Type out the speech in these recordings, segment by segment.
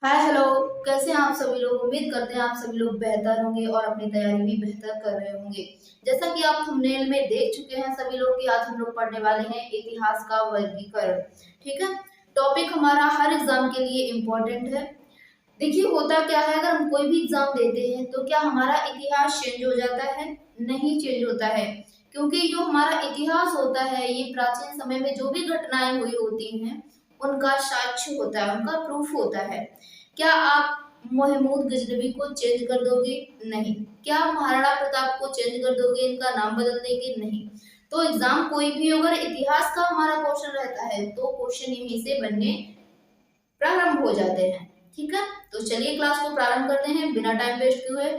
Hi hello. कैसे हैं आप सभी लोग। उम्मीद करते हैं आप सभी लोग बेहतर होंगे और अपनी तैयारी भी बेहतर कर रहे होंगे। जैसा कि आप थंबनेल में देख चुके हैं सभी लोग कि आज हम लोग पढ़ने वाले हैं इतिहास का वर्गीकरण। ठीक है। टॉपिक हमारा हर एग्जाम के लिए इम्पोर्टेंट है। देखिए होता क्या है, अगर हम कोई भी एग्जाम देते हैं तो क्या हमारा इतिहास चेंज हो जाता है? नहीं चेंज होता है। क्योंकि जो हमारा इतिहास होता है ये प्राचीन समय में जो भी घटनाएं हुई होती हैं उनका साक्ष्य होता है, उनका प्रूफ होता है। क्या आप महमूद गजनबी को चेंज कर दोगे? नहीं। क्या आप महाराणा प्रताप को चेंज कर दोगे, इनका नाम बदल देंगे? नहीं। तो एग्जाम कोई भी अगर इतिहास का हमारा क्वेश्चन रहता है तो क्वेश्चन यहीं से बनने प्रारंभ हो जाते हैं। ठीक है। तो चलिए क्लास को प्रारंभ करते हैं बिना टाइम वेस्ट किए।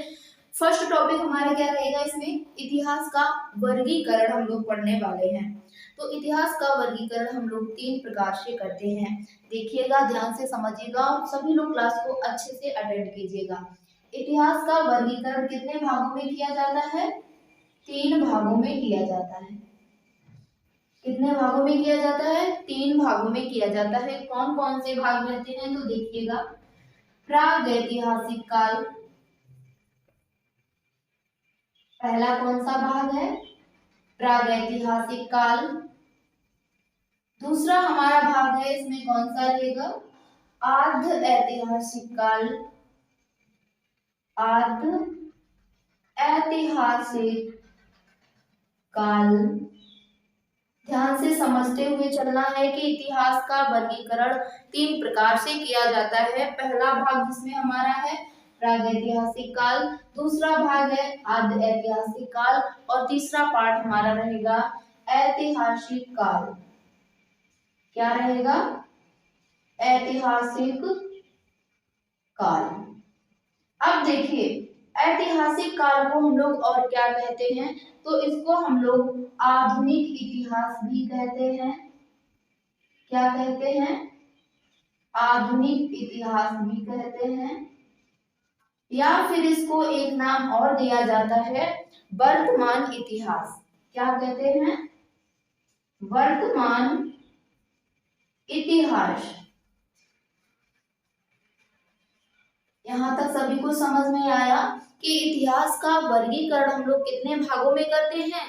फर्स्ट टॉपिक हमारा क्या रहेगा, इसमें इतिहास का वर्गीकरण हम लोग पढ़ने वाले हैं। तो इतिहास का वर्गीकरण हम लोग तीन प्रकार से करते हैं। देखिएगा, ध्यान से समझिएगा और सभी लोग क्लास को अच्छे से अटेंड कीजिएगा। इतिहास का वर्गीकरण कितने भागों में किया जाता है? तीन भागों में किया जाता है। कितने भागों में किया जाता है? तीन भागों में किया जाता है। कौन कौन से भाग रहते हैं तो देखिएगा। प्रागैतिहासिक काल पहला कौन सा भाग है? प्रागैतिहासिक काल। दूसरा हमारा भाग है, इसमें कौन सा रहेगा? आर्ध ऐतिहासिक काल। आर्ध ऐतिहासिक काल। ध्यान से समझते हुए चलना है कि इतिहास का वर्गीकरण तीन प्रकार से किया जाता है। पहला भाग जिसमें हमारा है प्रागैतिहासिक काल, दूसरा भाग है आद्य ऐतिहासिक काल और तीसरा पार्ट हमारा रहेगा ऐतिहासिक काल। क्या रहेगा? ऐतिहासिक काल। अब देखिए, ऐतिहासिक काल को हम लोग और क्या कहते हैं? तो इसको हम लोग आधुनिक इतिहास भी कहते हैं। क्या कहते हैं? आधुनिक इतिहास भी कहते हैं। या फिर इसको एक नाम और दिया जाता है वर्तमान इतिहास। क्या कहते हैं? वर्तमान इतिहास। यहां तक सभी को समझ में आया कि इतिहास का वर्गीकरण हम लोग कितने भागों में करते हैं?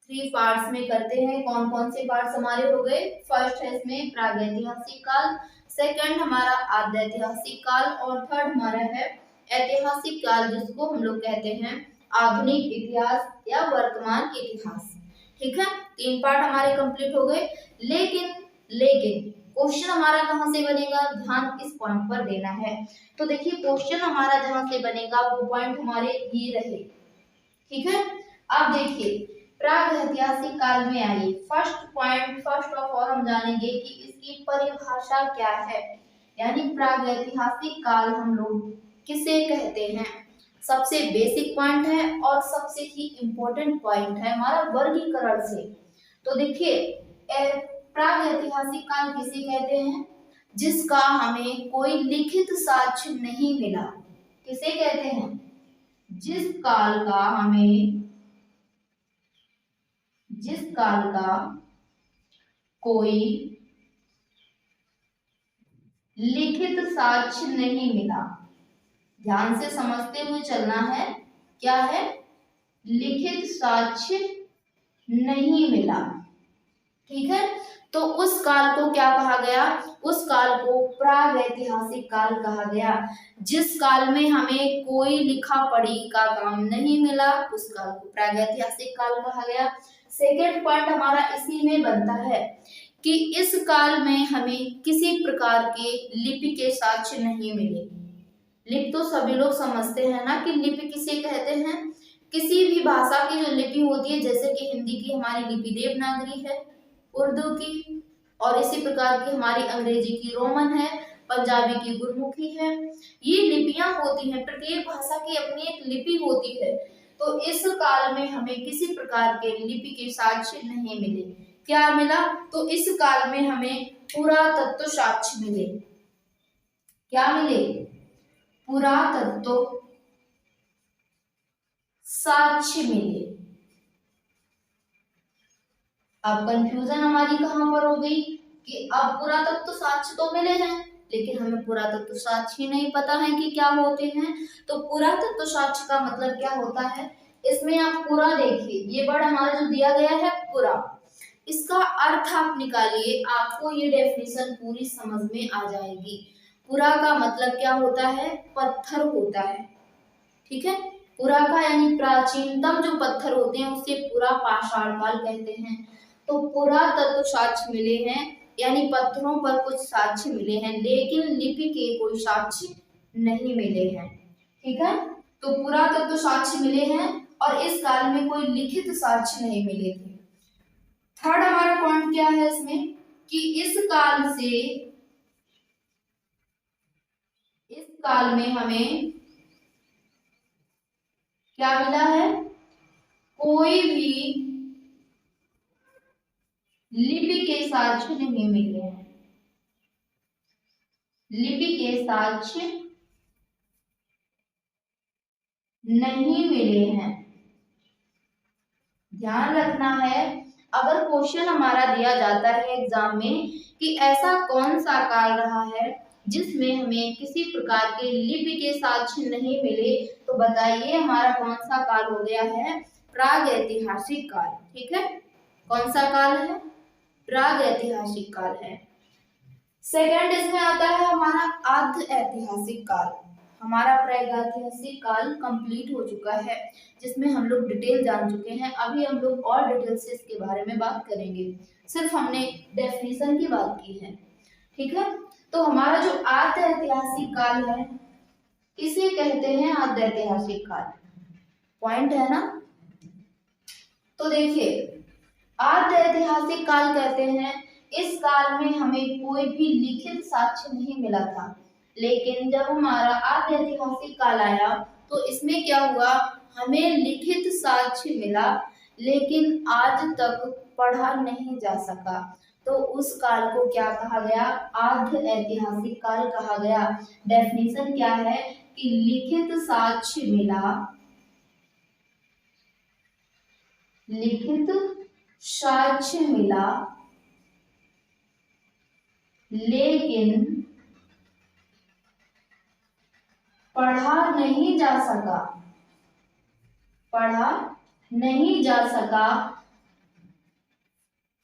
थ्री पार्ट्स में करते हैं। कौन कौन से पार्ट्स हमारे हो गए? फर्स्ट है इसमें प्रागैतिहासिक काल, सेकंड हमारा आद्य ऐतिहासिक काल और थर्ड हमारा है ऐतिहासिक काल, जिसको हम लोग कहते हैं आधुनिक इतिहास या वर्तमान इतिहास। ठीक है। तीन पार्ट हमारे कंप्लीट हो गए। लेकिन लेकिन क्वेश्चन हमारा कहां से बनेगा? ध्यान इस पॉइंट पर देना है। तो देखिए, क्वेश्चन हमारा जहां से बनेगा वो पॉइंट हमारे ये रहे। ठीक है। अब देखिए, प्राग ऐतिहासिक काल में आइए। First point, first of all हम जानेंगे कि इसकी परिभाषा क्या है। यानी प्राग ऐतिहासिक काल हम लोग किसे कहते हैं? सबसे बेसिक पॉइंट है और सबसे ही इंपॉर्टेंट पॉइंट है हमारा वर्गीकरण से। तो देखिए, प्राग ऐतिहासिक काल किसे कहते हैं? जिसका हमें कोई लिखित साक्ष्य नहीं मिला। किसे कहते हैं? जिस काल का कोई लिखित साक्ष्य नहीं मिला। ध्यान से समझते हुए चलना है। क्या है? लिखित साक्ष्य नहीं मिला। ठीक है। तो उस काल को क्या कहा गया? उस काल को प्रागैतिहासिक काल कहा गया। जिस काल में हमें कोई लिखा पढ़ी का काम नहीं मिला उस काल को प्रागैतिहासिक काल कहा गया। सेकेंड पॉइंट हमारा इसी में बनता है कि इस काल में हमें किसी प्रकार के लिपि के साक्ष्य नहीं मिले। लिपि तो सभी लोग समझते हैं ना कि लिपि किसे कहते हैं? किसी भी भाषा की जो लिपि होती है, जैसे कि हिंदी की हमारी लिपि देवनागरी है, उर्दू की और इसी प्रकार की हमारी अंग्रेजी की रोमन है, पंजाबी की गुरमुखी है। ये लिपियां होती हैं, प्रत्येक भाषा की अपनी एक लिपि होती है। तो इस काल में हमें किसी प्रकार के लिपि के साक्ष्य नहीं मिले। क्या मिला? तो इस काल में हमें पुरातत्व साक्ष्य मिले। क्या मिले? पुरातत्व साक्ष्य मिले। अब कंफ्यूजन हमारी कहां पर हो गई कि अब पुरातत्व साक्ष्य तो मिले हैं लेकिन हमें पुरातत्व साक्ष्य नहीं पता है कि क्या होते हैं। तो पुरातत्व साक्ष्य का मतलब क्या होता है, इसमें आप पूरा देखिए, ये वर्ड हमारा जो दिया गया है पुरा, इसका अर्थ आप निकालिए, आपको ये डेफिनेशन पूरी समझ में आ जाएगी। पुरा का मतलब क्या होता है, पत्थर होता है, ठीक है। पुरा का यानी प्राचीनतम जो पत्थर होते हैं उसे पुरा पाषाण काल कहते हैं। तो पुरातत्व साक्ष्य मिले हैं, यानी पत्थरों पर कुछ साक्ष्य मिले हैं, लेकिन लिपि के कोई साक्ष्य नहीं मिले हैं, ठीक है। तो पुरातत्व साक्ष्य मिले हैं और इस काल में कोई लिखित साक्ष्य नहीं मिले थे। थर्ड हमारा पॉइंट क्या है इसमें, कि इस काल में हमें क्या मिला है, कोई भी लिपि के साक्ष्य नहीं मिले हैं, लिपि के साक्ष्य नहीं मिले हैं। ध्यान रखना है, अगर क्वेश्चन हमारा दिया जाता है एग्जाम में कि ऐसा कौन सा काल रहा है जिसमें हमें किसी प्रकार के लिपि के साक्ष्य नहीं मिले, तो बताइए हमारा कौन सा काल हो गया है, प्राग ऐतिहासिक काल, ठीक है। कौन सा काल है, प्राग ऐतिहासिक काल है। सेकंड इसमें आता है हमारा आद्य ऐतिहासिक काल। हमारा प्रागैतिहासिक काल कंप्लीट हो चुका है, जिसमें हम लोग डिटेल जान चुके हैं। अभी हम लोग और डिटेल से इसके बारे में बात करेंगे, सिर्फ हमने डेफिनेशन की बात की है, ठीक है। तो हमारा जो आद्य ऐतिहासिक काल है इसे कहते हैं आद्य ऐतिहासिक काल, पॉइंट है ना। तो देखिए, आद्य ऐतिहासिक काल कहते हैं, इस काल में हमें कोई भी लिखित साक्ष्य नहीं मिला था, लेकिन जब हमारा आद्य ऐतिहासिक काल आया तो इसमें क्या हुआ, हमें लिखित साक्ष्य मिला, लेकिन आज तक पढ़ा नहीं जा सका। तो उस काल को क्या कहा गया, आद्य ऐतिहासिक काल कहा गया। डेफिनेशन क्या है कि लिखित साक्ष्य मिला, लिखित साक्ष्य मिला, लेकिन पढ़ा नहीं जा सका, पढ़ा नहीं जा सका।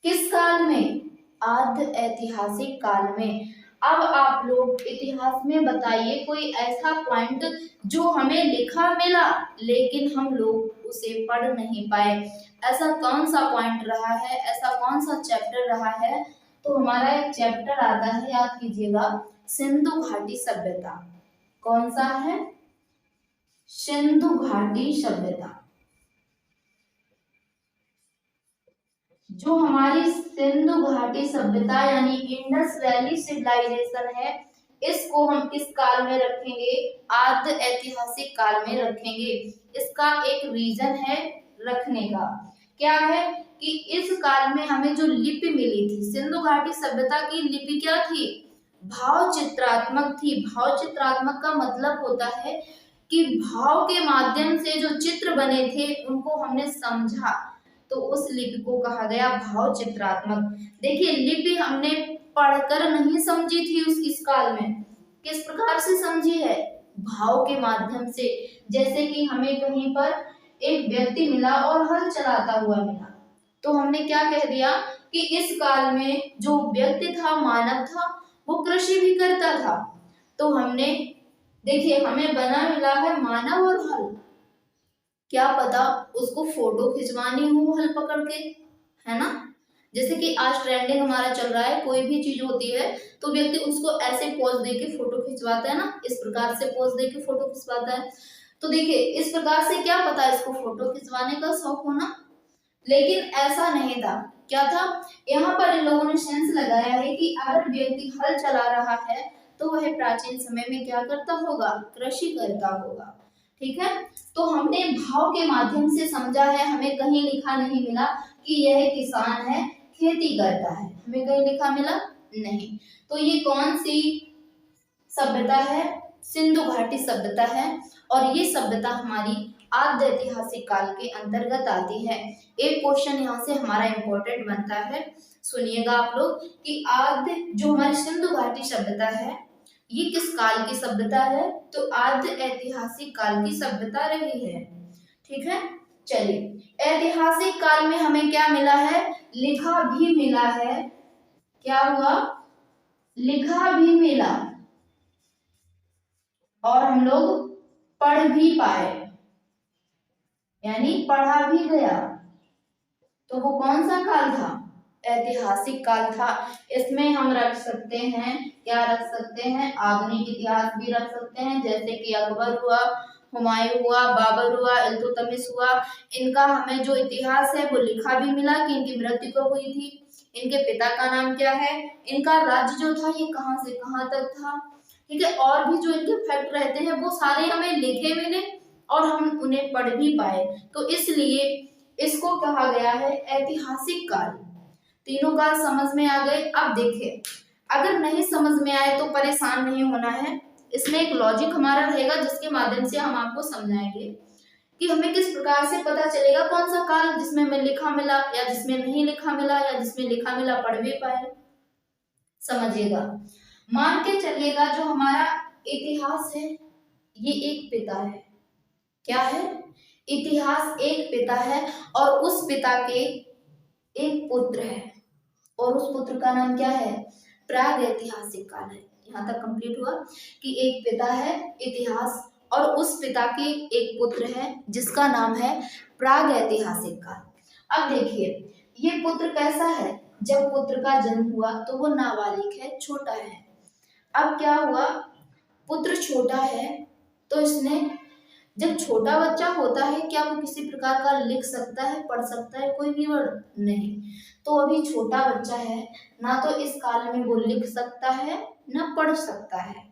किस काल में, आद्य ऐतिहासिक काल में। अब आप लोग इतिहास में बताइए कोई ऐसा पॉइंट जो हमें लिखा मिला लेकिन हम लोग उसे पढ़ नहीं पाए, ऐसा कौन सा पॉइंट रहा है, ऐसा कौन सा चैप्टर रहा है। तो हमारा एक चैप्टर आता है, याद कीजिएगा, सिंधु घाटी सभ्यता। कौन सा है, सिंधु घाटी सभ्यता। जो हमारी सिंधु घाटी सभ्यता यानी इंडस वैली सिविलाइजेशन है, इसको हम किस काल में रखेंगे, आद्य ऐतिहासिक काल में रखेंगे। इसका एक रीजन है रखने का, क्या है कि इस काल में हमें जो लिपि मिली थी, सिंधु घाटी सभ्यता की लिपि क्या थी, भाव चित्रात्मक थी। भाव चित्रात्मक का मतलब होता है कि भाव के माध्यम से जो चित्र बने थे उनको हमने समझा, तो उस लिपि को कहा गया भाव चित्रात्मक। देखिए, लिपि हमने पढ़कर नहीं समझी थी इस काल में, किस प्रकार से समझी है, भाव के माध्यम से। जैसे कि हमें कहीं पर एक व्यक्ति मिला और हल चलाता हुआ मिला, तो हमने क्या कह दिया कि इस काल में जो व्यक्ति था, मानव था, वो कृषि भी करता था। तो हमने, देखिए, हमें बना मिला है मानव और हल, क्या पता उसको फोटो खिंचवानी हो हल पकड़ के, है ना। जैसे कि आज ट्रेंडिंग हमारा चल रहा है, कोई भी चीज होती है तो व्यक्ति उसको ऐसे पोज दे के फोटो खिंचवाता है ना, इस प्रकार से पोज दे के फोटो खिंचवाता है। तो देखिए, इस प्रकार से क्या पता इसको फोटो खिंचवाने का शौक होना, लेकिन ऐसा नहीं था। क्या था, यहाँ पर इन लोगों ने सेंस लगाया है कि अगर व्यक्ति हल चला रहा है तो वह प्राचीन समय में क्या करता होगा, कृषि करता होगा, ठीक है। तो हमने भाव के माध्यम से समझा है, हमें कहीं लिखा नहीं मिला कि यह किसान है, खेती करता है, हमें कहीं लिखा मिला नहीं। तो ये कौन सी सभ्यता है, सिंधु घाटी सभ्यता है, और ये सभ्यता हमारी आद्य ऐतिहासिक काल के अंतर्गत आती है। एक क्वेश्चन यहाँ से हमारा इंपॉर्टेंट बनता है, सुनिएगा आप लोग, कि आद्य जो हमारी सिंधु घाटी सभ्यता है ये किस काल की सभ्यता है? तो आद्य ऐतिहासिक काल की सभ्यता रही है। ठीक है, चलिए ऐतिहासिक काल में हमें क्या मिला है? लिखा भी मिला है। क्या हुआ? लिखा भी मिला और हम लोग पढ़ भी पाए, यानी पढ़ा भी गया। तो वो कौन सा काल था? ऐतिहासिक काल था। इसमें हम रख सकते हैं, क्या रख सकते हैं? आधुनिक इतिहास भी रख सकते हैं, जैसे कि अकबर हुआ, हुमायूं हुआ, बाबर हुआ, इल्तुतमिश हुआ। इनका हमें जो इतिहास है वो लिखा भी मिला कि इनकी मृत्यु कब हुई थी, इनके पिता का नाम क्या है, इनका राज्य जो था ये कहाँ से कहाँ तक था। ठीक है, और भी जो इनके फैक्ट रहते हैं वो सारे हमें लिखे मिले और हम उन्हें पढ़ भी पाए। तो इसलिए इसको कहा गया है ऐतिहासिक काल। तीनों काल समझ में आ गए? अब देखिए, अगर नहीं समझ में आए तो परेशान नहीं होना है। इसमें एक लॉजिक हमारा रहेगा जिसके माध्यम से हम आपको समझाएंगे कि हमें किस प्रकार से पता चलेगा कौन सा काल जिसमें हमें लिखा मिला या जिसमें नहीं लिखा मिला या जिसमें लिखा मिला पढ़ भी पाए। समझिएगा, मान के चलिएगा जो हमारा इतिहास है ये एक पिता है। क्या है? इतिहास एक पिता है और उस पिता के एक पुत्र है और उस पुत्र का नाम क्या है? प्राग ऐतिहासिक काल है। यहाँ तक कंप्लीट हुआ कि एक पिता है इतिहास और उस पिता के एक पुत्र है जिसका नाम है प्राग ऐतिहासिक काल। अब देखिए ये पुत्र कैसा है? जब पुत्र का जन्म हुआ तो वो नाबालिग है, छोटा है। अब क्या हुआ? पुत्र छोटा है तो इसने, जब छोटा बच्चा होता है क्या वो किसी प्रकार का लिख सकता है, पढ़ सकता है कोई भी वर्ड? नहीं। तो अभी छोटा बच्चा है, ना तो इस काल में वो लिख सकता है ना पढ़ सकता है।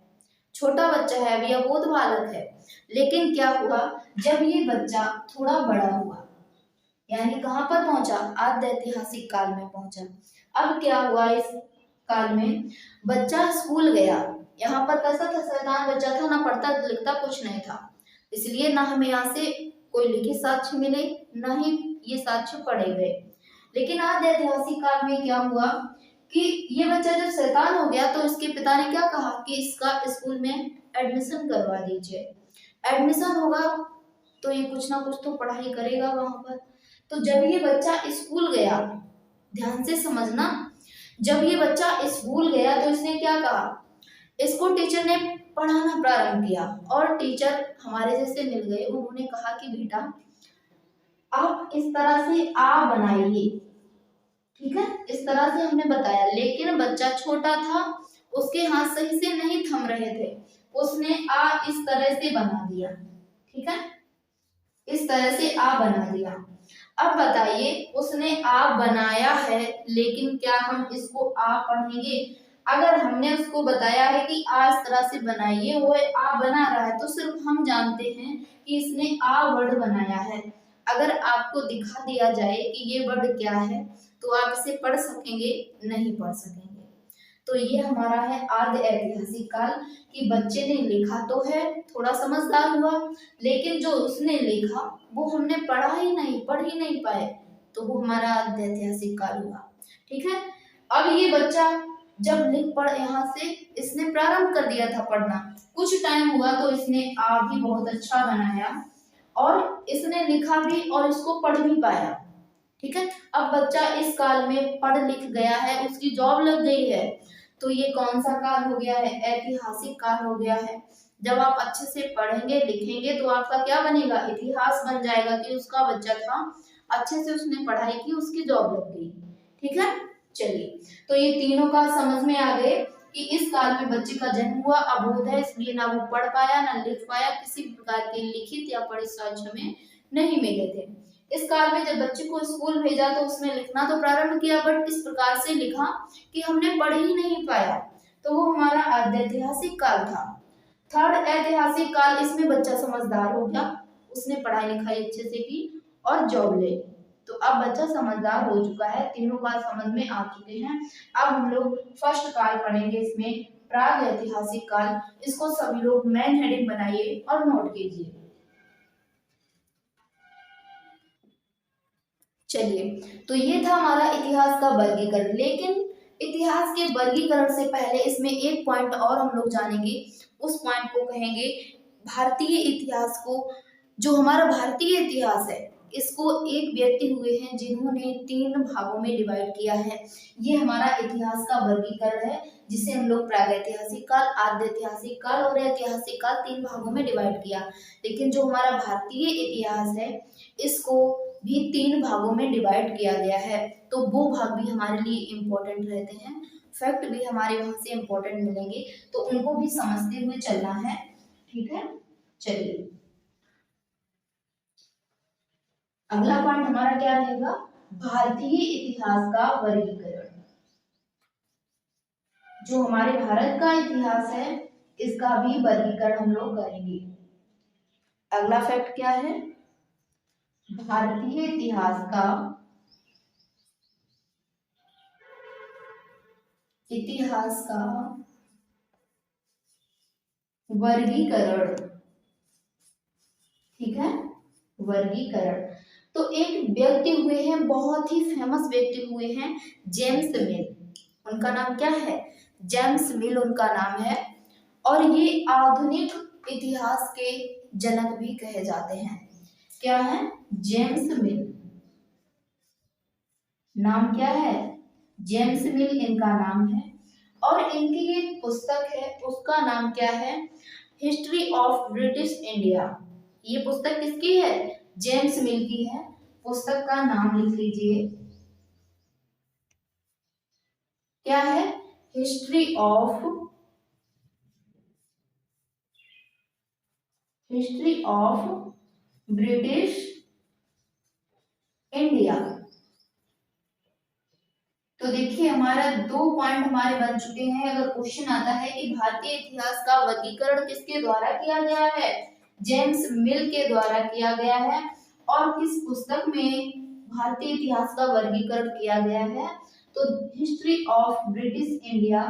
छोटा बच्चा है, अभी अबोध बालक है। लेकिन क्या हुआ, जब ये बच्चा थोड़ा बड़ा हुआ, यानी कहाँ पर पहुंचा? आद्य ऐतिहासिक काल में पहुंचा। अब क्या हुआ? इस काल में बच्चा स्कूल गया। यहाँ पर कैसा था? शैतान बच्चा था, ना पढ़ता लिखता कुछ नहीं था, इसलिए ना हमें यहाँ से कोई लिखित साक्ष्य मिले ना ही ये साक्ष्य पढ़े गए। लेकिन आद्य ऐतिहासिक काल में क्या हुआ कि ये बच्चा जब शैतान हो गया तो इसके पिता ने क्या कहा कि इसका स्कूल में एडमिशन करवा दीजिए। एडमिशन होगा तो ये कुछ ना कुछ तो पढ़ाई करेगा वहां पर। तो जब ये बच्चा स्कूल गया, ध्यान से समझना, जब ये बच्चा स्कूल गया तो इसने क्या कहा? इसको टीचर ने पढ़ाना प्रारंभ किया और टीचर हमारे जैसे मिल गए। उन्होंने कहा कि बेटा आप इस तरह से आ बनाइए। ठीक है, इस तरह से हमने बताया, लेकिन बच्चा छोटा था, उसके हाथ सही से नहीं थम रहे थे, उसने आ इस तरह से बना दिया। ठीक है, इस तरह से आ बना दिया। अब बताइए उसने आ बनाया है, लेकिन क्या हम इसको आ पढ़ेंगे? अगर हमने उसको बताया है कि आ इस तरह से बनाइए, वो आ बना रहा है, तो सिर्फ हम जानते हैं कि इसने आ वर्ड बनाया है। अगर आपको दिखा दिया जाए कि ये वर्ड क्या है तो आप इसे पढ़ सकेंगे? नहीं पढ़ सकेंगे। तो ये हमारा है आद्य ऐतिहासिक काल कि बच्चे ने लिखा तो है, थोड़ा समझदार हुआ, लेकिन जो उसने लिखा वो हमने पढ़ा ही नहीं, पढ़ ही नहीं पाए, तो वो हमारा आद्य ऐतिहासिक काल हुआ। ठीक है, अब ये बच्चा जब लिख पढ़ यहाँ से इसने प्रारंभ कर दिया था पढ़ना, कुछ टाइम हुआ तो इसने आ भी बहुत अच्छा बनाया और इसने लिखा भी और इसको पढ़ भी पाया। ठीक है, अब बच्चा इस काल में पढ़ लिख गया है, उसकी जॉब लग गई है, तो ये कौन सा काल हो गया है? ऐतिहासिक काल हो गया है। जब आप अच्छे से पढ़ेंगे लिखेंगे तो आपका क्या बनेगा? इतिहास बन जाएगा कि उसका बच्चा था, अच्छे से उसने पढ़ाई की, उसकी जॉब लग गई। ठीक है, चलिए तो ये तीनों काल समझ में आ गए कि इस काल में बच्चे का जन्म हुआ, अबोध है, इसलिए ना वो पढ़ पाया ना लिख पाया, किसी प्रकार के लिखित या पढ़ित साक्ष्य में नहीं मिले थे। इस काल में जब बच्चे को स्कूल भेजा तो उसने लिखना तो प्रारंभ किया, बट इस प्रकार से लिखा कि हमने पढ़ ही नहीं पाया, तो वो हमारा आद्य ऐतिहासिक काल था। थर्ड ऐतिहासिक काल, इसमें बच्चा समझदार हो गया, उसने पढ़ाई लिखाई अच्छे से की और जॉब ले, तो अब बच्चा समझदार हो चुका है, तीनों काल समझ में आ चुके हैं। अब हम लोग फर्स्ट काल पढ़ेंगे, इसमें प्राग ऐतिहासिक काल। इसको सभी लोग मेन हेडिंग बनाइए और नोट कीजिए। चलिए, तो ये था हमारा इतिहास का वर्गीकरण। लेकिन इतिहास के वर्गीकरण से पहले इसमें एक पॉइंट और हम लोग जानेंगे। उस पॉइंट को कहेंगे भारतीय इतिहास को। जो हमारा भारतीय इतिहास है इसको एक व्यक्ति हुए हैं जिन्होंने 3 भागों में डिवाइड किया है। ये हमारा इतिहास का वर्गीकरण है जिसे हम लोग प्रागैतिहासिक काल, आद्य ऐतिहासिक काल और ऐतिहासिक काल 3 भागों में डिवाइड किया। लेकिन जो हमारा भारतीय इतिहास है इसको भी 3 भागों में डिवाइड किया गया है। तो वो भाग भी हमारे लिए इम्पोर्टेंट रहते हैं, फैक्ट भी हमारे वहां से इम्पोर्टेंट मिलेंगे, तो उनको भी समझते हुए चलना है। ठीक है, चलिए अगला पॉइंट हमारा क्या रहेगा, भारतीय इतिहास का वर्गीकरण। जो हमारे भारत का इतिहास है इसका भी वर्गीकरण हम लोग करेंगे। अगला फैक्ट क्या है, भारतीय इतिहास का वर्गीकरण। ठीक है, वर्गीकरण। तो एक व्यक्ति हुए हैं, बहुत ही फेमस व्यक्ति हुए हैं, जेम्स मिल। उनका नाम क्या है, जेम्स मिल उनका नाम है। और ये आधुनिक इतिहास के जनक भी कहे जाते हैं। क्या है, जेम्स मिल। नाम क्या है, जेम्स मिल इनका नाम है। और इनकी एक पुस्तक है उसका नाम क्या है, हिस्ट्री ऑफ ब्रिटिश इंडिया। ये पुस्तक किसकी है, जेम्स मिल की है। पुस्तक का नाम लिख लीजिए, क्या है, हिस्ट्री ऑफ ब्रिटिश इंडिया। तो देखिए हमारा 2 पॉइंट हमारे बन चुके हैं। अगर क्वेश्चन आता है कि भारतीय इतिहास का वर्गीकरण किसके द्वारा किया गया है, जेम्स मिल के द्वारा किया गया है। और किस पुस्तक में भारतीय इतिहास का वर्गीकरण किया गया है, तो हिस्ट्री ऑफ ब्रिटिश इंडिया।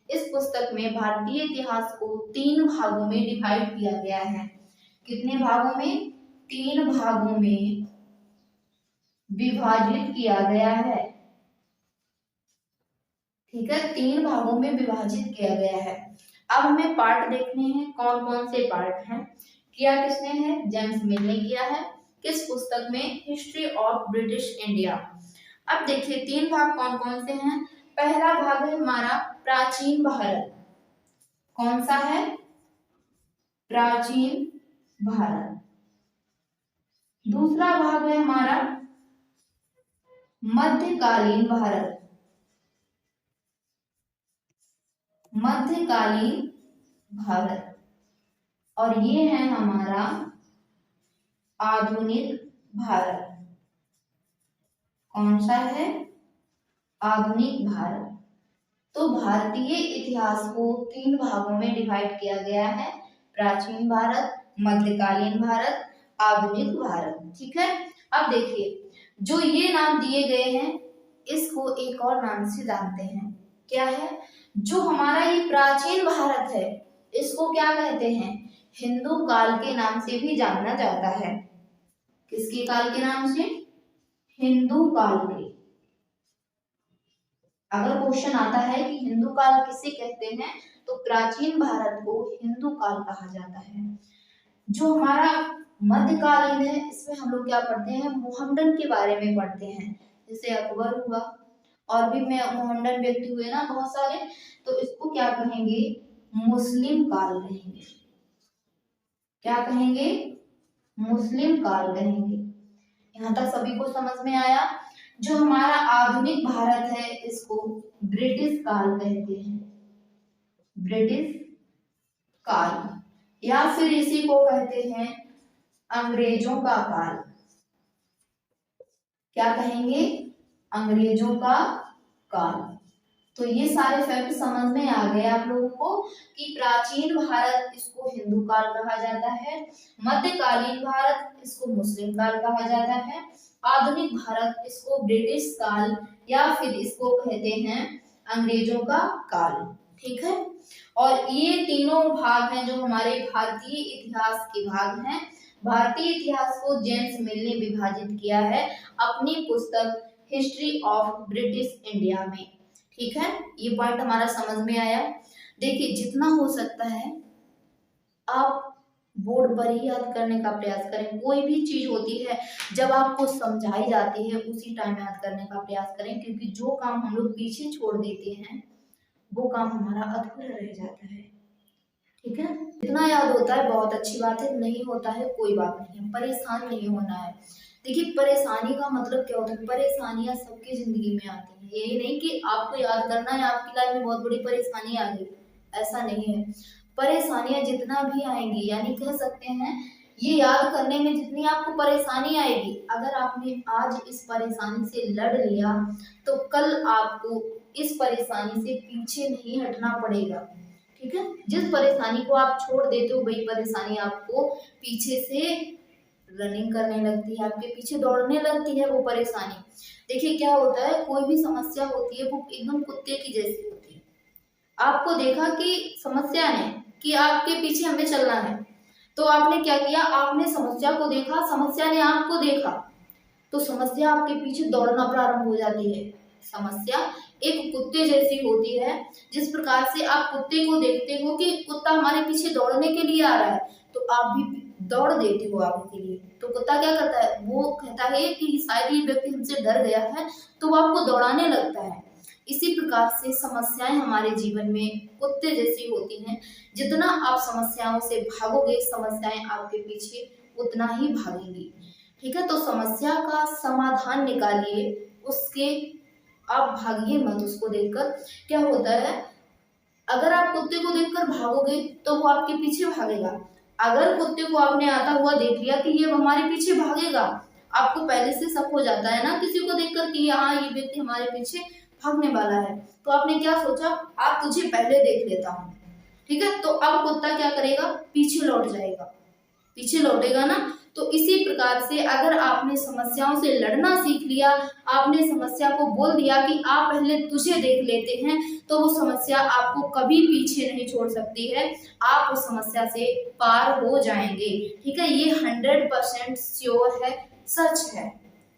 इस पुस्तक में भारतीय इतिहास को 3 भागों में डिवाइड किया गया है। कितने भागों में, 3 भागों में विभाजित किया गया है। ठीक है, 3 भागों में विभाजित किया गया है। अब हमें पार्ट देखने हैं, कौन कौन से पार्ट हैं। किया किसने है, जेम्स मिल ने किया है। किस पुस्तक में, हिस्ट्री ऑफ ब्रिटिश इंडिया। अब देखिए 3 भाग कौन कौन से हैं। पहला भाग है हमारा प्राचीन भारत। कौन सा है, प्राचीन भारत। दूसरा भाग है हमारा मध्यकालीन भारत। मध्यकालीन भारत। और ये है हमारा आधुनिक भारत। कौन सा है, आधुनिक भारत। तो भारतीय इतिहास को 3 भागों में डिवाइड किया गया है, प्राचीन भारत, मध्यकालीन भारत, आधुनिक भारत। ठीक है, अब देखिए जो ये नाम दिए गए हैं इसको एक और नाम से जानते हैं। क्या है, जो हमारा ये प्राचीन भारत है इसको क्या कहते हैं, हिंदू काल के नाम से भी जाना जाता है। किसके काल के नाम से, हिंदू काल के। अगर क्वेश्चन आता है कि हिंदू काल किसे कहते हैं, तो प्राचीन भारत को हिंदू काल कहा जाता है। जो हमारा मध्यकालीन है इसमें हम लोग क्या पढ़ते हैं, मोहम्मडन के बारे में पढ़ते हैं। जैसे अकबर हुआ, और भी में मोहम्मडन व्यक्ति हुए ना बहुत सारे, तो इसको क्या कहेंगे, मुस्लिम काल कहेंगे। क्या कहेंगे, मुस्लिम काल कहेंगे। यहाँ तक सभी को समझ में आया। जो हमारा आधुनिक भारत है इसको ब्रिटिश काल कहते हैं, ब्रिटिश काल, या फिर इसी को कहते हैं अंग्रेजों का काल। क्या कहेंगे, अंग्रेजों का काल। तो ये सारे फैक्ट समझ में आ गए आप लोगों को कि प्राचीन भारत इसको हिंदू काल कहा जाता है, मध्यकालीन भारत इसको मुस्लिम काल कहा जाता है, आधुनिक भारत इसको ब्रिटिश काल या फिर इसको कहते हैं अंग्रेजों का काल। ठीक है, और ये तीनों भाग हैं जो हमारे भारतीय इतिहास के भाग हैं। भारतीय इतिहास को जेम्स मिल ने विभाजित किया है अपनी पुस्तक हिस्ट्री ऑफ ब्रिटिश इंडिया में। ठीक है, ये पॉइंट हमारा समझ में आया। देखिए जितना हो सकता है आप बोर्ड पर ही याद करने का प्रयास करें। कोई भी चीज होती है जब आपको समझाई जाती है उसी टाइम याद करने का प्रयास करें, क्योंकि जो काम हम लोग पीछे छोड़ देते हैं वो काम हमारा अधूरा रह जाता है। ठीक है, जितना याद होता है बहुत अच्छी बात है, नहीं होता है कोई बात नहीं है, परेशान नहीं होना है। देखिए परेशानी का मतलब क्या होता है, परेशानियां सबकी जिंदगी में आती हैं, ये नहीं कि आपको याद करना है आपकी लाइफ में बहुत बड़ी परेशानी आ गई, ऐसा नहीं है। परेशानियां जितना भी आएंगी, यानी कह सकते हैं ये याद करने में जितनी आपको परेशानी आएगी, अगर आपने आज इस परेशानी से लड़ लिया तो कल आपको इस परेशानी से पीछे नहीं हटना पड़ेगा। ठीक है, जिस परेशानी को आप छोड़ देते हो वही परेशानी आपको पीछे से रनिंग करने लगती है, आपके पीछे दौड़ने लगती है वो परेशानी। देखिए क्या होता है, कोई भी समस्या होती है वो एकदम कुत्ते की जैसी होती है। आपको देखा कि समस्या ने कि आपके पीछे हमें चलना है, तो आपने क्या किया, आपने समस्या को देखा, समस्या ने आपको देखा, तो समस्या आपके पीछे दौड़ना प्रारंभ हो जाती है। समस्या एक कुत्ते जैसी होती है, जिस प्रकार से आप कुत्ते को देखते हो कि कुत्ता हमारे पीछे दौड़ने के लिए आ रहा है, तो आप भी दौड़ देते हो आगे के लिए। तो कुत्ता क्या करता है, वो कहता है कि शायद ये व्यक्ति हमसे डर गया है, तो वो आपको दौड़ाने लगता है। इसी प्रकार से समस्याएं हमारे जीवन में कुत्ते जैसी होती हैं। जितना आप समस्याओं से भागोगे, समस्याएं आपके पीछे उतना ही भागेंगी। ठीक है, तो समस्या का समाधान निकालिए, उसके आप भागिए मत उसको देखकर। क्या होता है, अगर आप कुत्ते को देखकर भागोगे तो वो आपके पीछे भागेगा। अगर कुत्ते को आपने आता हुआ देख लिया कि ये हमारे पीछे भागेगा, आपको पहले से शक हो जाता है ना किसी को देखकर कि हाँ ये व्यक्ति हमारे पीछे भागने वाला है, तो आपने क्या सोचा, आप तुझे पहले देख लेता हूँ। ठीक है, तो अब कुत्ता क्या करेगा, पीछे लौट जाएगा, पीछे लौटेगा ना। तो इसी प्रकार से अगर आपने समस्याओं से लड़ना सीख लिया, आपने समस्या को बोल दिया कि आप पहले तुझे देख लेते हैं, तो वो समस्या आपको कभी पीछे नहीं छोड़ सकती है, आप उस समस्या से पार हो जाएंगे। ठीक है, ये 100% श्योर है, सच है।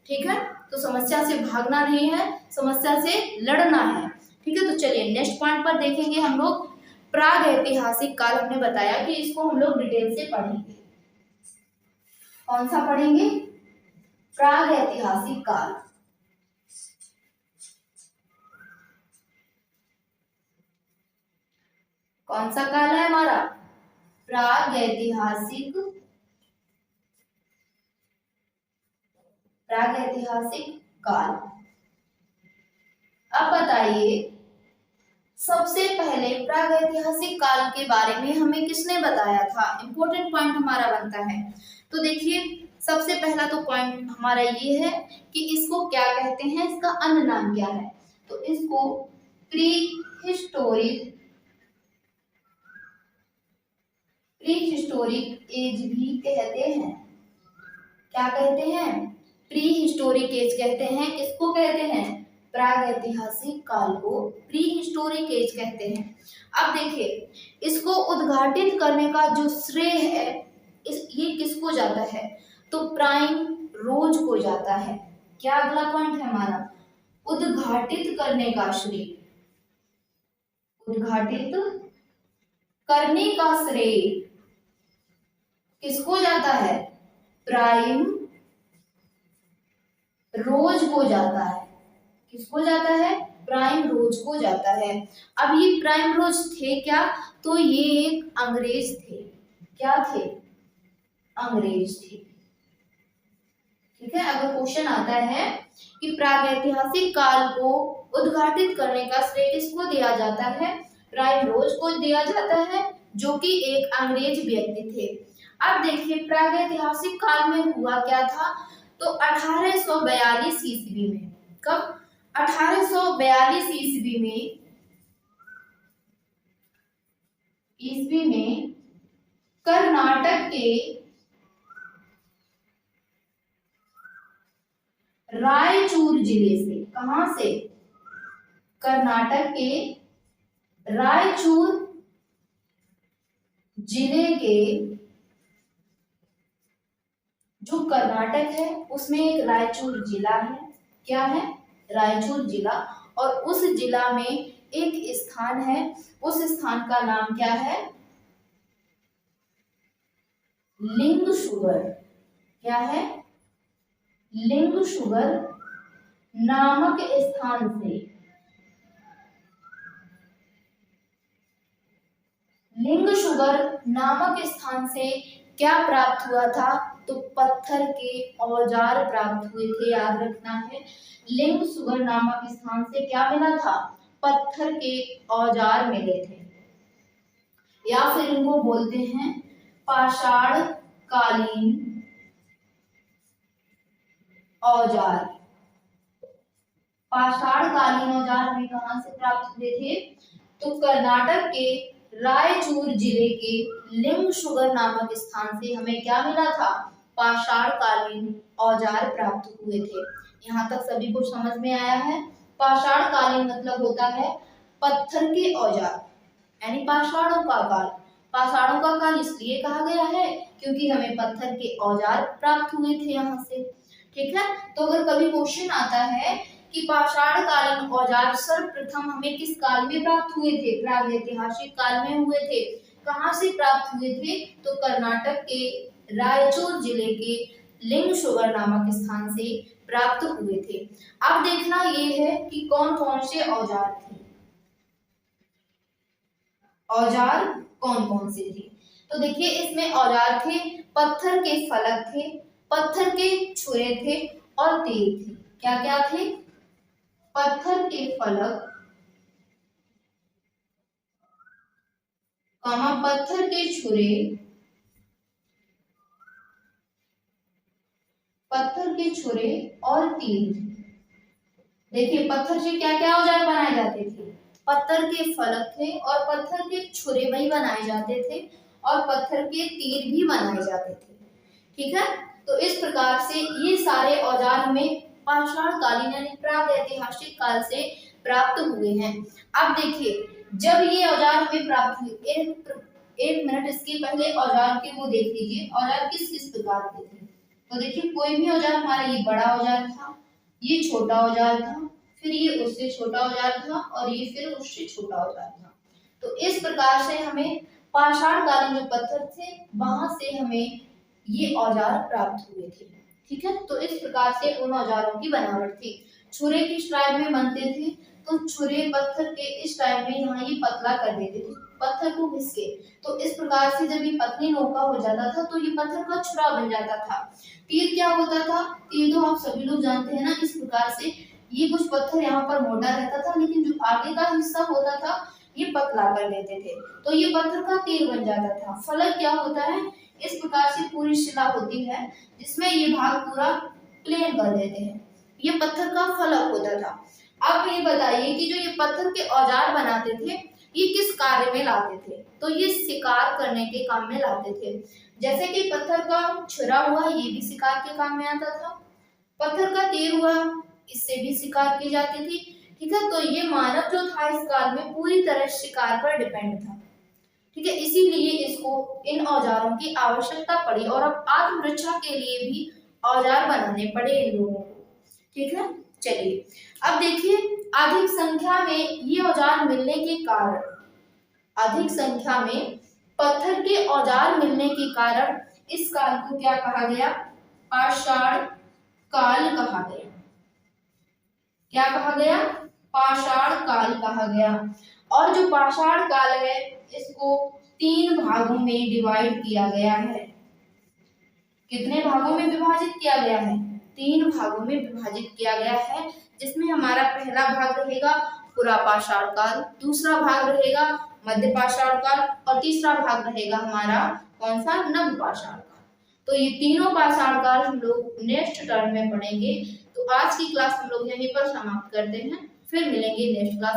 ठीक है, तो समस्या से भागना नहीं है, समस्या से लड़ना है। ठीक है, तो चलिए नेक्स्ट पॉइंट पर देखेंगे हम लोग। प्राग ऐतिहासिक काल हमने बताया कि इसको हम लोग डिटेल से पढ़ेंगे। कौन सा पढ़ेंगे, प्राग ऐतिहासिक काल। कौन सा काल है हमारा, प्राग ऐतिहासिक, प्राग ऐतिहासिक काल। अब बताइए सबसे पहले प्राग ऐतिहासिक काल के बारे में हमें किसने बताया था, इंपॉर्टेंट पॉइंट हमारा बनता है। तो देखिए सबसे पहला तो पॉइंट हमारा ये है कि इसको क्या कहते हैं, इसका अन्य नाम क्या है। तो इसको प्री हिस्टोरिक एज भी कहते हैं। क्या कहते हैं, प्री हिस्टोरिक एज कहते हैं। किसको कहते हैं, प्राग ऐतिहासिक काल को प्री हिस्टोरिक एज कहते हैं। अब देखिए इसको उद्घाटित करने का जो श्रेय है ये किसको जाता है, तो प्राइम रोज को जाता है। क्या अगला पॉइंट है हमारा, उद्घाटित करने का श्रेय, उद्घाटित करने का श्रेय किसको जाता है, प्राइम रोज को जाता है। किसको जाता है, प्राइम रोज को जाता है। अब ये प्राइम रोज थे क्या, तो ये एक अंग्रेज थे। क्या थे, अंग्रेज थे। ठीक है, अगर क्वेश्चन आता है कि प्रागैतिहासिक काल को उद्घाटित करने का श्रेय किसको दिया जाता है, प्राइम रोज को दिया जाता है, जो कि एक अंग्रेज व्यक्ति थे। अब देखिए प्रागैतिहासिक काल में हुआ क्या था, तो 1842 ईस्वी में, कब, 1842 ईस्वी में कर्नाटक के रायचूर जिले से, कहां से, कर्नाटक के रायचूर जिले के, जो कर्नाटक है उसमें एक रायचूर जिला है, क्या है, रायचूर जिला, और उस जिला में एक स्थान है, उस स्थान का नाम क्या है? लिंगशुगर। क्या है? लिंगशुगर नामक स्थान से, लिंगशुगर नामक स्थान से क्या प्राप्त हुआ था? तो पत्थर के औजार प्राप्त हुए थे। याद रखना है, लिंगशुगर नामक स्थान से क्या मिला था? पत्थर के औजार मिले थे, या फिर इनको बोलते हैं पाषाण कालीन औजार। पाषाण कालीन औजार हमें कहां से प्राप्त हुए थे? तो कर्नाटक के रायचूर जिले के लिंगशुगर नामक स्थान से हमें क्या मिला था? पाषाण कालीन औजार प्राप्त हुए थे। यहाँ तक सभी को समझ में आया है? पाषाण कालीन मतलब होता है पत्थर के औजार, यानी पाषाणों का काल। पाषाणों का काल इसलिए कहा गया है क्योंकि हमें पत्थर के औजार प्राप्त हुए थे यहाँ से। ठीक है, तो अगर कभी क्वेश्चन आता है कि पाषाण कालीन औजार सर्वप्रथम हमें किस काल में प्राप्त हुए थे? प्रागैतिहासिक काल में हुए थे। कहां से प्राप्त हुए थे? तो कर्नाटक के रायचूर जिले के लिंगशुगर नामक स्थान से प्राप्त हुए थे। अब देखना ये है कि कौन कौन से औजार थे। औजार कौन कौन से थे? तो देखिए इसमें औजार थे, पत्थर के फलक थे, पत्थर के छुरे थे और तीर थे। क्या क्या थे? पत्थर के फलक, पत्थर के छुरे, पत्थर के छुरे और तीर। देखिए पत्थर से क्या क्या औजार बनाए जाते थे? पत्थर के फलक थे और पत्थर के छुरे भी बनाए जाते थे और पत्थर के तीर भी बनाए जाते थे। ठीक है, तो इस प्रकार से ये सारे औजार हमें पाषाण कालीन यानी प्रागैतिहासिक काल से प्राप्त हुए हैं। अब देखिए जब ये औजार हमें प्राप्त हुए, एक मिनट इसके पहले औजार के वो देख लीजिए, औजार किस किस प्रकार के थे। तो देखिए कोई भी औजार हमारा, ये बड़ा औजार था, ये छोटा औजार था, फिर ये उससे छोटा औजार था और ये फिर उससे छोटा औजार था। तो इस प्रकार से हमें पाषाण कालीन जो पत्थर थे वहां से हमें ये औजार प्राप्त हुए थे। ठीक है, तो इस प्रकार से उन औजारों की बनावट थी। छुरे किस टाइप में बनते थे? तो छुरे पत्थर के इस टाइप में यहाँ ये पतला कर देते थे पत्थर को घिस के। तो इस प्रकार से जब ये पतली नोका हो जाता था तो ये पत्थर का छुरा बन जाता था। तीर क्या होता था? तीर तो आप सभी लोग जानते हैं ना। इस प्रकार से ये कुछ पत्थर यहाँ पर मोटा रहता था लेकिन जो आगे का हिस्सा होता था ये पतला कर देते थे, तो ये पत्थर का तीर बन जाता था। फलक क्या होता है? इस प्रकार से पूरी शिला होती है जिसमें ये भाग पूरा प्लेन कर देते हैं, ये पत्थर का फलक होता था। अब ये बताइए कि जो ये पत्थर के औजार बनाते थे ये किस कार्य में लाते थे? तो ये शिकार करने के काम में लाते थे। जैसे कि पत्थर का छुरा हुआ, ये भी शिकार के काम में आता था। पत्थर का तीर हुआ, इससे भी शिकार की जाती थी। ठीक है, तो ये मानव जो था इस काल में पूरी तरह शिकार पर डिपेंड था। ठीक है, इसीलिए इसको इन औजारों की आवश्यकता पड़ी और अब आत्मरक्षा के लिए भी औजार बनाने पड़े इन लोगों को। ठीक है, चलिए अब देखिए अधिक संख्या में ये औजार मिलने के कारण, अधिक संख्या में पत्थर के औजार मिलने के कारण इस काल को क्या कहा गया? पाषाण काल कहा गया। क्या कहा गया? पाषाण काल कहा गया। और जो पाषाण काल है इसको 3 भागों में डिवाइड किया गया है। कितने भागों में विभाजित किया गया है? 3 भागों में विभाजित किया गया है, जिसमें हमारा पहला भाग रहेगा पुरा पाषाण काल, दूसरा भाग रहेगा मध्य पाषाण काल और तीसरा भाग रहेगा हमारा कौन सा? नव पाषाण काल। तो ये तीनों पाषाण काल हम लोग नेक्स्ट टर्म में पढ़ेंगे। तो आज की क्लास हम लोग यहीं पर समाप्त करते हैं, फिर मिलेंगे नेक्स्ट क्लास।